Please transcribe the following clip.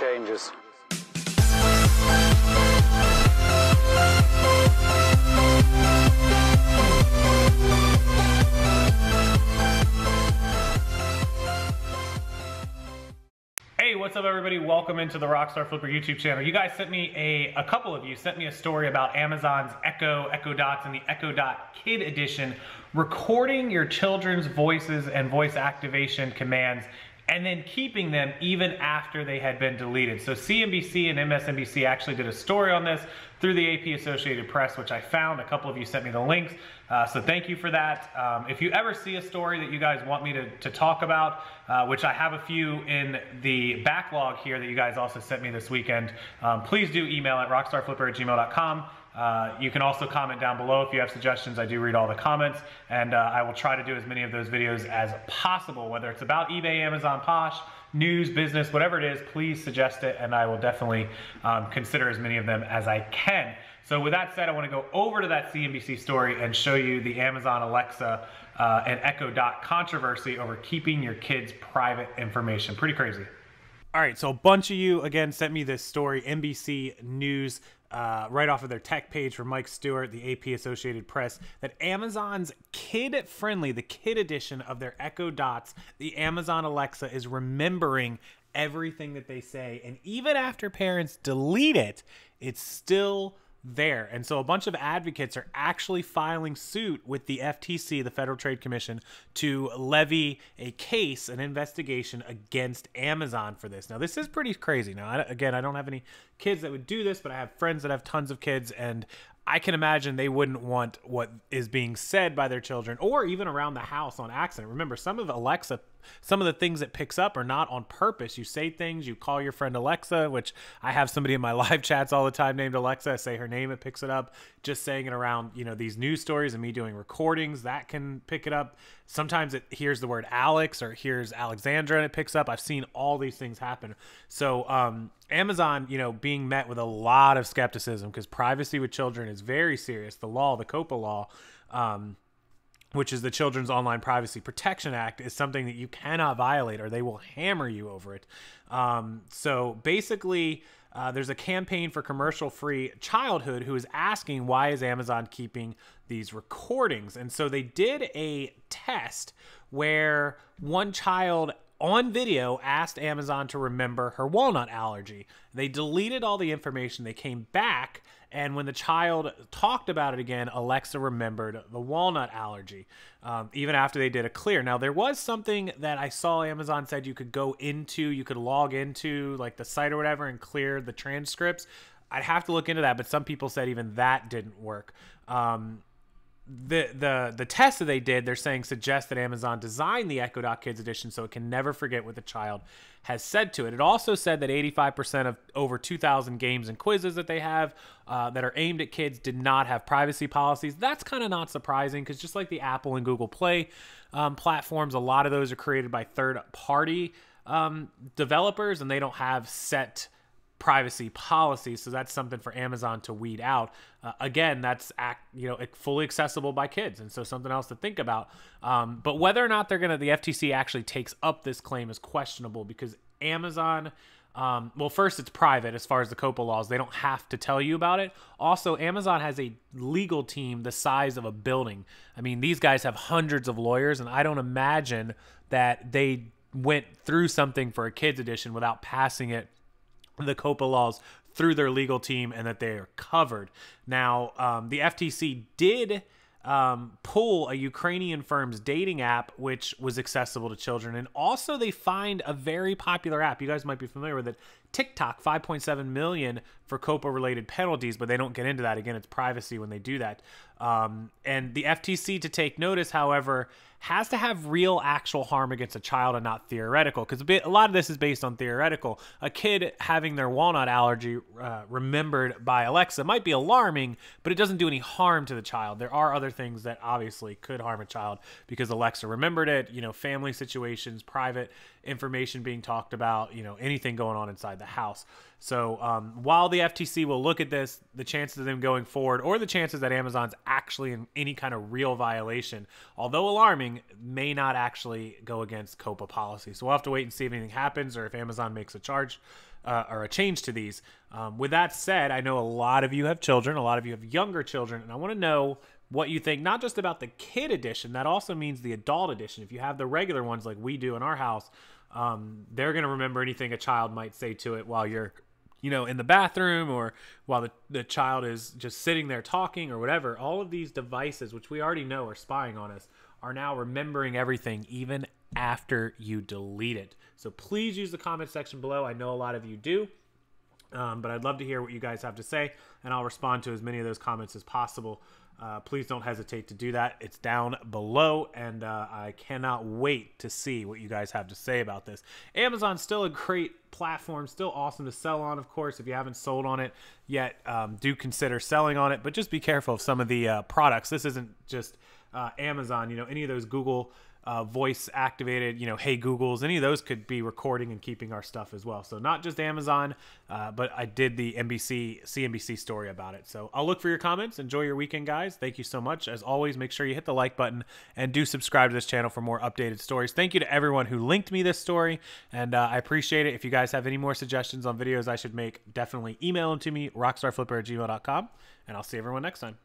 changes. Hey, what's up everybody? Welcome into the RockstarFlipper YouTube channel. You guys sent me a couple of you sent me a story about Amazon's Echo Dots and the Echo Dot Kid Edition, recording your children's voices and voice activation commands and then keeping them even after they had been deleted. So CNBC and MSNBC actually did a story on this through the AP Associated Press, which I found. A couple of you sent me the links, so thank you for that. If you ever see a story that you guys want me to talk about, which I have a few in the backlog here that you guys also sent me this weekend, please do email at rockstarflipper@gmail.com. You can also comment down below if you have suggestions. I do read all the comments, and I will try to do as many of those videos as possible, whether it's about eBay, Amazon, Posh, news, business, whatever it is. Please suggest it, and I will definitely consider as many of them as I can. So with that said, I want to go over to that CNBC story and show you the Amazon Alexa and Echo Dot controversy over keeping your kids' private information. Pretty crazy. All right, so a bunch of you, again, sent me this story, NBC News, right off of their tech page from Mike Stewart, the AP Associated Press, that Amazon's kid-friendly, the kid edition of their Echo Dots, the Amazon Alexa, is remembering everything that they say. And even after parents delete it, it's still there. And so a bunch of advocates are actually filing suit with the FTC, the Federal Trade Commission, to levy a case, an investigation against Amazon for this. Now, this is pretty crazy. Now, again, I don't have any kids that would do this, but I have friends that have tons of kids, and I can imagine they wouldn't want what is being said by their children or even around the house on accident. Remember, some of Alexa, some of the things it picks up are not on purpose. You say things, you call your friend Alexa, which I have somebody in my live chats all the time named Alexa. I say her name, it picks it up. Just saying it around, you know, these news stories and me doing recordings, that can pick it up. Sometimes it hears the word Alex or hears Alexandra and it picks up. I've seen all these things happen. So Amazon, you know, being met with a lot of skepticism because privacy with children is very serious. The law, the COPA law, which is the Children's Online Privacy Protection Act, is something that you cannot violate or they will hammer you over it. So basically, there's a campaign for commercial-free childhood who is asking, why is Amazon keeping these recordings? And so they did a test where one child on video asked Amazon to remember her walnut allergy. They deleted all the information. They came back, and when the child talked about it again, Alexa remembered the walnut allergy, even after they did a clear. Now, there was something that I saw Amazon said you could go into, you could log into like the site or whatever and clear the transcripts. I'd have to look into that, but some people said even that didn't work. The test that they did, they're saying, suggests that Amazon designed the Echo Dot Kids Edition so it can never forget what the child has said to it. It also said that 85% of over 2,000 games and quizzes that they have that are aimed at kids did not have privacy policies. That's kind of not surprising because just like the Apple and Google Play platforms, a lot of those are created by third-party developers, and they don't have set privacy policy, so that's something for Amazon to weed out. Again, that's fully accessible by kids, and so something else to think about. But whether or not the FTC actually takes up this claim is questionable because Amazon, well, first, it's private as far as the COPA laws. They don't have to tell you about it. Also, Amazon has a legal team the size of a building. I mean, these guys have hundreds of lawyers, and I don't imagine that they went through something for a kids edition without passing it the COPA laws through their legal team and that they are covered. Now, the FTC did pull a Ukrainian firm's dating app, which was accessible to children. And also they find a very popular app. You guys might be familiar with it. TikTok, 5.7 million for COPA-related penalties, but they don't get into that. Again, it's privacy when they do that. And the FTC, to take notice, however, has to have real actual harm against a child and not theoretical, because a lot of this is based on theoretical. A kid having their walnut allergy remembered by Alexa might be alarming, but it doesn't do any harm to the child. There are other things that obviously could harm a child because Alexa remembered it, you know, family situations, private information being talked about, you know, anything going on inside the house. So while the FTC will look at this, the chances of them going forward or the chances that Amazon's actually in any kind of real violation, although alarming, may not actually go against COPPA policy. So we'll have to wait and see if anything happens or if Amazon makes a charge or a change to these. With that said, I know a lot of you have children, a lot of you have younger children, and I want to know what you think, not just about the kid edition, that also means the adult edition. If you have the regular ones like we do in our house, they're going to remember anything a child might say to it while you're, in the bathroom, or while the child is just sitting there talking or whatever. All of these devices, which we already know are spying on us, are now remembering everything even after you delete it. So please use the comment section below. I know a lot of you do, but I'd love to hear what you guys have to say, and I'll respond to as many of those comments as possible. Please don't hesitate to do that. It's down below, and I cannot wait to see what you guys have to say about this. Amazon's still a great platform, still awesome to sell on, of course. If you haven't sold on it yet, do consider selling on it, but just be careful of some of the products. This isn't just Amazon. Any of those Google voice activated, hey Googles, any of those could be recording and keeping our stuff as well. So not just Amazon, but I did the CNBC story about it. So I'll look for your comments. Enjoy your weekend, guys. Thank you so much. As always, make sure you hit the like button and do subscribe to this channel for more updated stories. Thank you to everyone who linked me this story, and I appreciate it. If you guys have any more suggestions on videos I should make, definitely email them to me, rockstarflipper@gmail.com, and I'll see everyone next time.